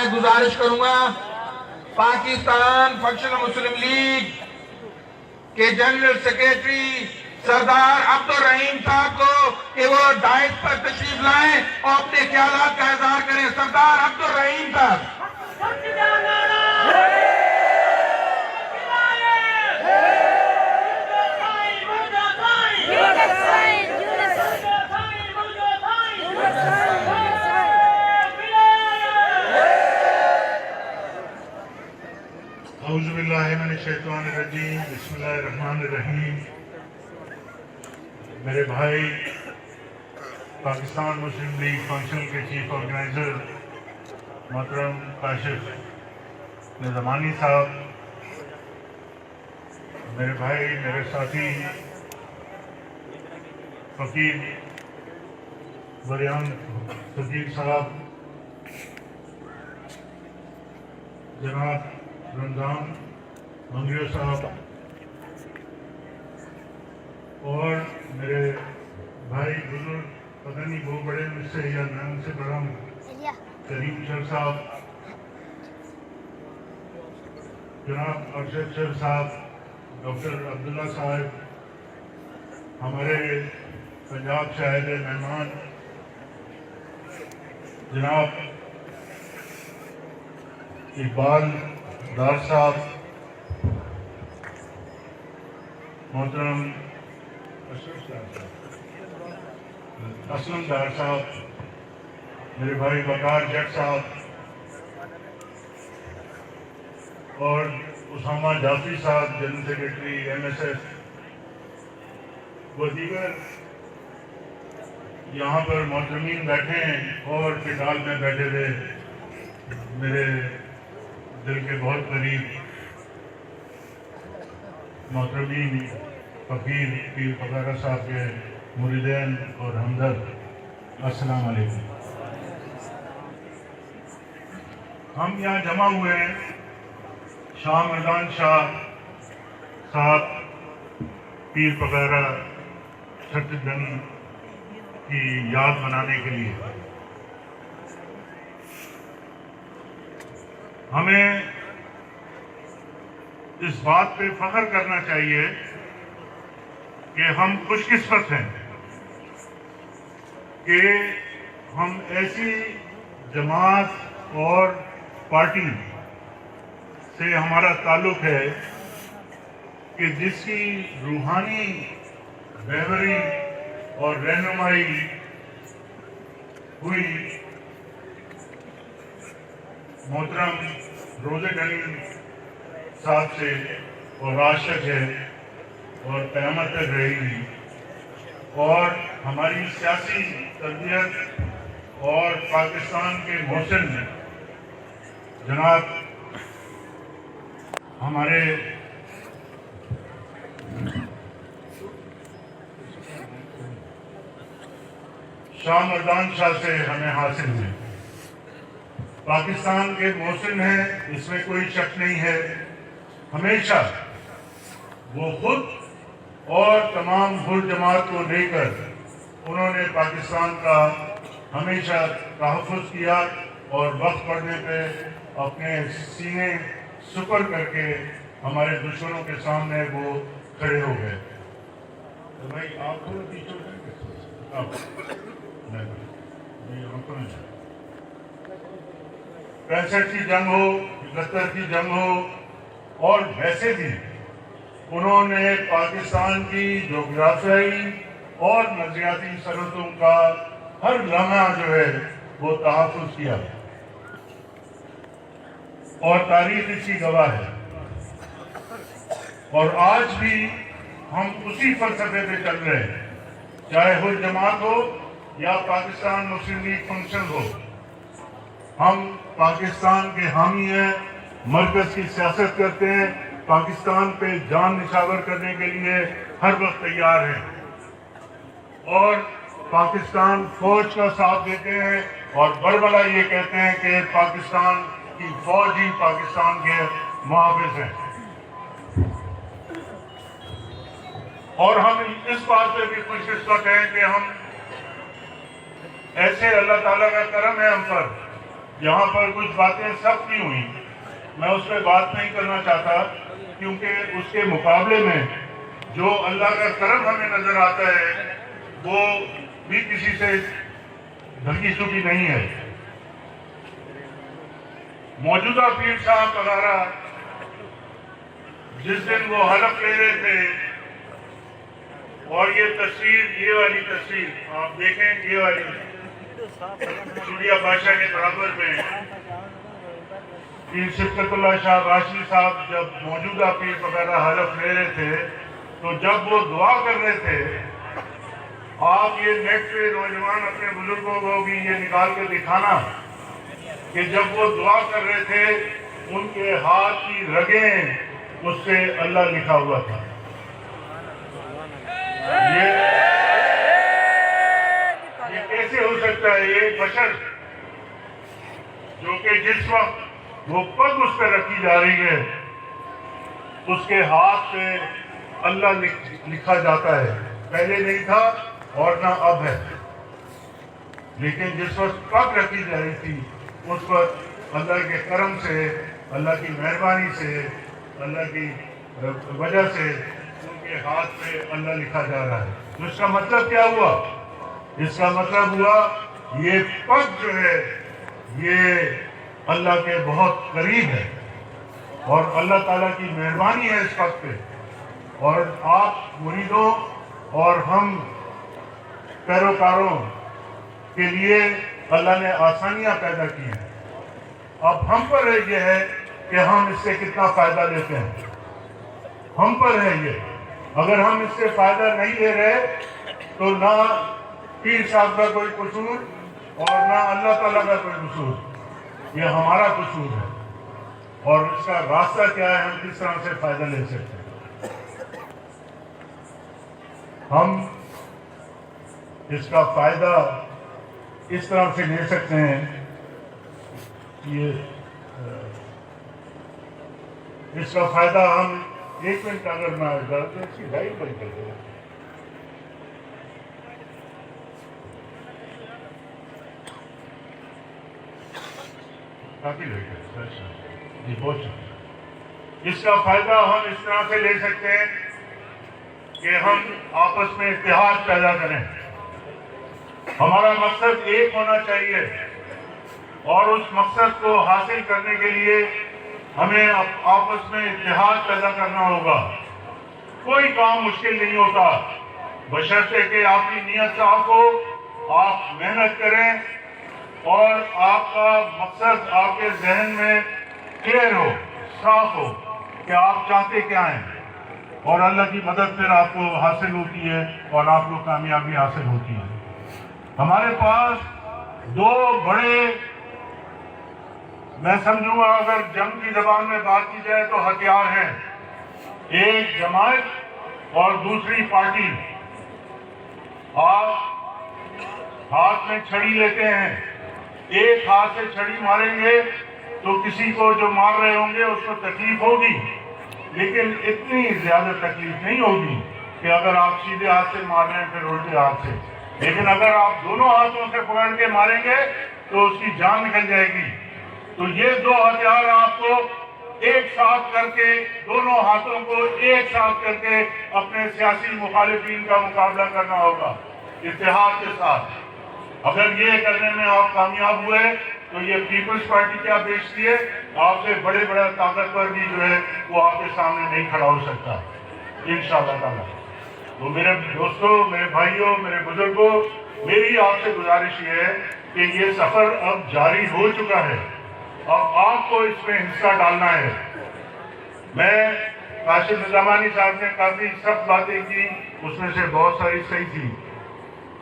गुजारिश करूंगा पाकिस्तान फंक्शनल मुस्लिम लीग के जनरल सेक्रेटरी सरदार अब्दुल रहीम साहब को कि वो डाइट पर तशरीफ लाएं और अपने ख्यालात का इजहार करें। सरदार अब्दुल रहीम साहब। औज़ुबिल्लाहि मिनश्शैतानिर्रजीम, बिस्मिल्लाहिर्रहमानिर्रहीम। मेरे भाई पाकिस्तान मुस्लिम लीग फंक्शन के चीफ ऑर्गेनाइजर मोहतरम काशिफ निज़मानी साहब, मेरे भाई मेरे साथी फ़कीर बरियान फ़कीर साहब, जनाब रमज़ान मंगियो साहब, और मेरे भाई बुजुर्ग, पता नहीं वो बड़े मुझसे या मैं उनसे बड़ा हूँ, करीम शर साहब, जनाब अरशद शर साहब, डॉक्टर अब्दुल्ला साहब, हमारे पंजाब शाहिद मेहमान जनाब इकबाल डार साहब, मोहतरम असलम डार साहब, मेरे भाई वकार जट साहब और उसामा जाफरी साहब, जनरल सेक्रेटरी MSF, वो दीगर यहाँ पर मोहतरमीन बैठे हैं और किताब में बैठे हुए मेरे दिल के बहुत करीब मोहतरमीन फ़कीर पीर फ़कारा साहब के मुरीदैन और हमदर्द, अस्सलाम वालेकुम। हम यहाँ जमा हुए हैं शाह मर्दान शाह साहब पीर फ़कारा छत्तीसगढ़ी की याद मनाने के लिए। हमें इस बात पे फख्र करना चाहिए कि हम खुशकिस्मत हैं कि हम ऐसी जमात और पार्टी से हमारा ताल्लुक़ है कि जिसकी रूहानी रहबरी और रहनुमाई हुई मोहतरम रोज़े गनी साहब से और आज तक है और क़यामत तक रहेगी। और हमारी सियासी तरबियत और पाकिस्तान के मोहसिन जनाब हमारे शाह मर्दान शाह से हमें हासिल हुई। पाकिस्तान के मोहसिन हैं, इसमें कोई शक नहीं है। हमेशा वो खुद और तमाम हुर जमात को लेकर उन्होंने पाकिस्तान का हमेशा तहफ़्फ़ुज़ किया और वक्त पड़ने पे अपने सीने सुपर करके हमारे दुश्मनों के सामने वो खड़े हो गए। तो भाई आप थोड़ा पीछे पैंसठ की जंग हो, 71 की जंग हो, और वैसे भी उन्होंने पाकिस्तान की जोग्राफियाई और नज़रियाती सरहदों का हर लम्हा जो है वो तहफ़्फ़ुज़ किया और तारीख इसकी गवाह है। और आज भी हम उसी फलसफे पे चल रहे हैं, चाहे हुर जमात हो या पाकिस्तान मुस्लिम लीग फंक्शन हो। हम पाकिस्तान के हामी हैं, मरकज़ की सियासत करते हैं, पाकिस्तान पे जान निछावर करने के लिए हर वक्त तैयार हैं और पाकिस्तान फौज का साथ देते हैं और बड़बड़ा ये कहते हैं कि पाकिस्तान की फौज ही पाकिस्तान के मुहाफ़िज़ हैं। और हम इस बात पे भी खुशकिस्मत हैं कि हम ऐसे अल्लाह ताला का करम है हम पर यहाँ पर कुछ बातें सख्त भी हुई, मैं उस पर बात नहीं करना चाहता, क्योंकि उसके मुकाबले में जो अल्लाह का करम हमें नजर आता है वो भी किसी से ढकी छुपी नहीं है। मौजूदा पीर साहब वगैरह जिस दिन वो हलफ ले रहे थे, और ये तस्वीर, ये वाली तस्वीर आप देखें, ये वाली सूर्या बादशाह के बराबर में पीर सिफकतुल्लाह शाह राशि साहब जब मौजूदा पीर वगैरह हलफ ले रहे थे, तो जब वो दुआ कर रहे थे, आप ये नेट पे नौजवान अपने बुजुर्गों को भी ये निकाल के दिखाना कि जब वो दुआ कर रहे थे उनके हाथ की रगें उससे अल्लाह लिखा हुआ था। ये कैसे हो सकता है? ये बशर जो कि जिस वक्त वो पग उस पर रखी जा रही है उसके हाथ पे अल्लाह लिखा जाता है, पहले नहीं था और ना अब है, लेकिन जिस वक्त पग रखी जा रही थी उस वक्त अल्लाह के करम से, अल्लाह की मेहरबानी से, अल्लाह की वजह से उनके हाथ पे अल्लाह लिखा जा रहा है। तो इसका मतलब क्या हुआ? इसका मतलब हुआ ये पग जो है ये अल्लाह के बहुत करीब है और अल्लाह ताला की मेहरबानी है इस पग पे। और आप मुरीदों और हम पैरोकारों के लिए अल्लाह ने आसानियां पैदा की हैं। अब हम पर ये है कि हम इससे कितना फायदा लेते हैं, हम पर है ये। अगर हम इससे फायदा नहीं ले रहे तो ना पीर साहब का कोई कसूर और ना अल्लाह ताला का कोई कसूर, ये हमारा कसूर है। और इसका रास्ता क्या है, हम किस तरह से फायदा ले सकते हैं? हम इसका फायदा इस तरह से ले सकते हैं कि इसका फायदा हम, एक मिनट अगर मैं इसकी डायरी बंद कर दूँ। काफी लेट है जी, बहुत शुक्रिया। इसका फायदा हम इस तरह से ले सकते हैं कि हम आपस में इत्तेहाद पैदा करें। हमारा मकसद एक होना चाहिए और उस मकसद को हासिल करने के लिए हमें आपस में इत्तेहाद पैदा करना होगा। कोई काम मुश्किल नहीं होता, बशर्ते कि आपकी नीयत साफ हो, आप मेहनत करें और आपका मकसद आपके जहन में क्लियर हो, साफ हो कि आप चाहते क्या हैं, और अल्लाह की मदद फिर आपको हासिल होती है और आपको कामयाबी हासिल होती है। हमारे पास दो बड़े, मैं समझूंगा अगर जंग की जबान में बात की जाए तो हथियार हैं, एक जमात और दूसरी पार्टी। आप हाथ में छड़ी लेते हैं, एक हाथ से छड़ी मारेंगे तो किसी को जो मार रहे होंगे उसको तकलीफ होगी, लेकिन इतनी ज्यादा तकलीफ नहीं होगी कि अगर आप सीधे हाथ से मार रहे हैं फिर उल्टे हाथ से। लेकिन अगर आप दोनों हाथों से पकड़ के मारेंगे तो उसकी जान निकल जाएगी। तो ये दो हथियार आपको एक साथ करके, दोनों हाथों को एक साथ करके अपने सियासी मुखालिफिन का मुकाबला करना होगा इत्तेहाद के साथ। अगर ये करने में आप कामयाब हुए तो ये पीपल्स पार्टी क्या बेचती है, आपसे बड़े बड़ा ताकतवर भी जो है वो आपके सामने नहीं खड़ा हो सकता इंशाअल्लाह ताला। तो मेरे दोस्तों, मेरे भाइयों, मेरे बुजुर्गों, मेरी आपसे गुजारिश ये है कि ये सफर अब जारी हो चुका है, अब आपको इसमें हिस्सा डालना है। मैं काशिफ निजामानी साहब ने काफी सख्त बातें की, उसमें से बहुत सारी सही थी,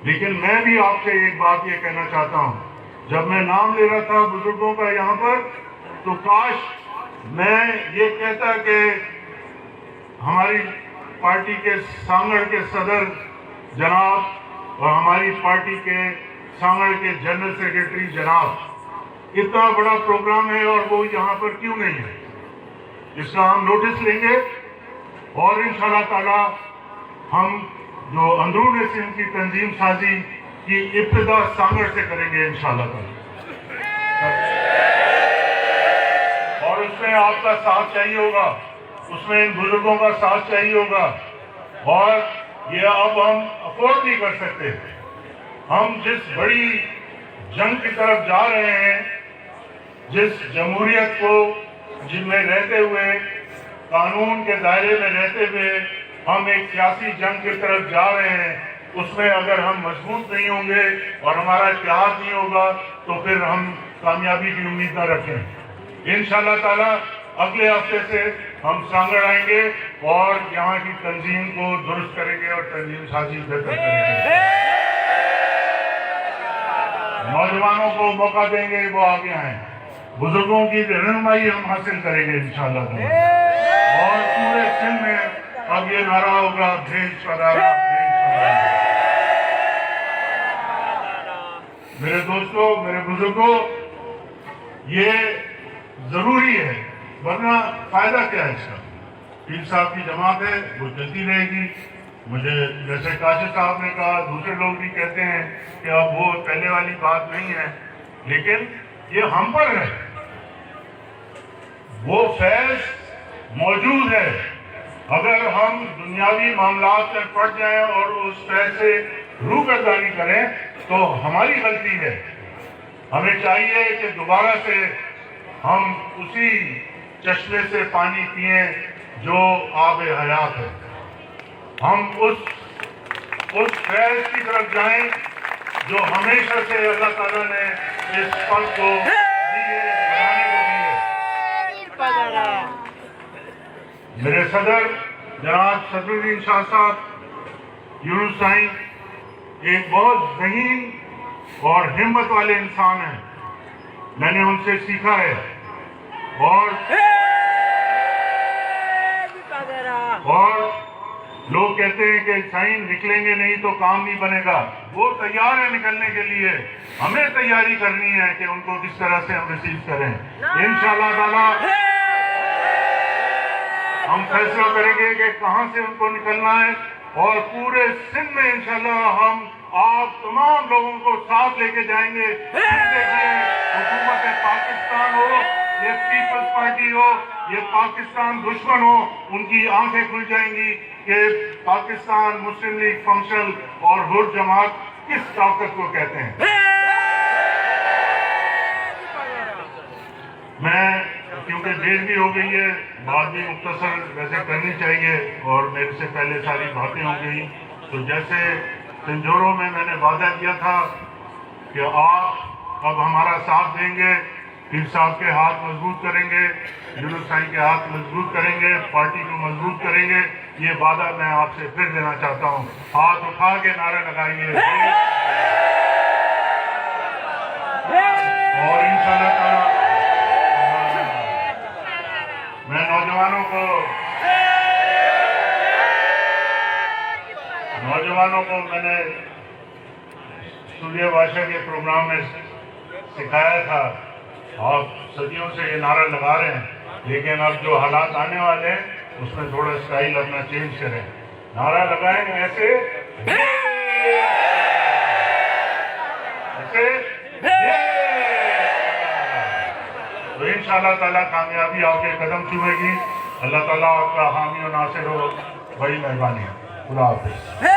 लेकिन मैं भी आपसे एक बात ये कहना चाहता हूँ। जब मैं नाम ले रहा था बुजुर्गों का यहाँ पर, तो काश मैं ये कहता कि हमारी पार्टी के सांगड़ के सदर जनाब और हमारी पार्टी के सांगड़ के जनरल सेक्रेटरी जनाब, इतना बड़ा प्रोग्राम है और वो यहाँ पर क्यों नहीं है, इसका हम नोटिस लेंगे और इंशाअल्लाह ताला हम जो अंदरून सिंध की तंजीम साजी की इब्तिदा सांगड़ से करेंगे इंशाअल्लाह ताला। آپ کا ساتھ چاہیے ہوگا، اس میں ان بزرگوں کا ساتھ چاہیے ہوگا، اور یہ اب ہم افورڈ نہیں کر سکتے۔ ہم جس بڑی جنگ کی طرف جا رہے ہیں، جس جمہوریت کو جن میں رہتے ہوئے، قانون کے دائرے میں رہتے ہوئے ہم ایک سیاسی جنگ کی طرف جا رہے ہیں، اس میں اگر ہم مضبوط نہیں ہوں گے اور ہمارا اتحاد نہیں ہوگا تو پھر ہم کامیابی کی امید نہ رکھیں۔ انشاءاللہ تعالی اگلے ہفتے سے ہم سانگڑ آئیں گے اور یہاں کی تنظیم کو درست کریں گے اور تنظیم سازی بہتر کریں گے۔ نوجوانوں کو موقع دیں گے وہ آگے آئیں، بزرگوں کی رہنمائی ہم حاصل کریں گے انشاءاللہ تعالی، اور پورے سندھ میں اب یہ نعرہ ہوگا بھیج پدارا بھیج پدارا۔ میرے دوستوں، میرے بزرگوں، یہ ضروری ہے، ورنہ فائدہ کیا ہے اس کا؟ پیر صاحب کی جماعت ہے، وہ چلتی رہے گی۔ مجھے جیسے کاشف صاحب نے کہا، دوسرے لوگ بھی کہتے ہیں کہ اب وہ پہلے والی بات نہیں ہے، لیکن یہ ہم پر ہے، وہ فیض موجود ہے۔ اگر ہم دنیاوی معاملات میں پڑ جائیں اور اس فیض سے روگردانی کریں تو ہماری غلطی ہے۔ ہمیں چاہیے کہ دوبارہ سے ہم اسی چشمے سے پانی پئیں جو آب حیات ہے، ہم اس فیض کی طرف جائیں جو ہمیشہ سے اللہ تعالیٰ نے اس پل کو دی ہے، بنانے کو دی ہے۔ میرے صدر جناب صدرالدین شاہ صاحب یونس سائیں ایک بہت ذہین اور ہمت والے انسان ہیں، میں نے ان سے سیکھا ہے، اور لوگ کہتے ہیں کہ سائیں نکلیں گے نہیں تو کام نہیں بنے گا، وہ تیار ہے نکلنے کے لیے، ہمیں تیاری کرنی ہے کہ ان کو کس طرح سے ہم ریسیو کریں۔ انشاءاللہ تعالی ہم فیصلہ کریں گے کہ کہاں سے ان کو نکلنا ہے، اور پورے سندھ میں انشاءاللہ ہم آپ تمام لوگوں کو ساتھ لے کے جائیں گے۔ دیکھیے، حکومت پاکستان ہو، یہ پیپلز پارٹی ہو، یہ پاکستان دشمن ہو، ان کی آنکھیں کھل جائیں گی کہ پاکستان مسلم لیگ فنکشنل اور حر جماعت کس طاقت کو کہتے ہیں۔ میں کیونکہ دیر بھی ہو گئی ہے، بات بھی مختصر ویسے کرنی چاہیے اور میرے سے پہلے ساری باتیں ہو گئی، تو جیسے سنجوروں میں نے وعدہ کیا تھا کہ آپ اب ہمارا ساتھ دیں گے، پیر صاحب کے ہاتھ مضبوط کریں گے، یونس سائیں کے ہاتھ مضبوط کریں گے، پارٹی کو مضبوط کریں گے، یہ وعدہ میں آپ سے پھر دینا چاہتا ہوں۔ ہاتھ اٹھا کے نعرہ لگائیے، اور انشاءاللہ تعالی میں نوجوانوں کو میں نے سوریہ بادشاہ کے پروگرام میں سکھایا تھا، آپ صدیوں سے یہ نعرہ لگا رہے ہیں، لیکن اب جو حالات آنے والے ہیں اس میں تھوڑا اسٹائل اپنا چینج کریں، نعرہ لگائیں ایسے تو انشاءاللہ تعالیٰ کامیابی آپ کے قدم چومے گی۔ اللہ تعالیٰ آپ کا حامی و ناصر ہو، بڑی مہربانی ہے۔ خدا حافظ۔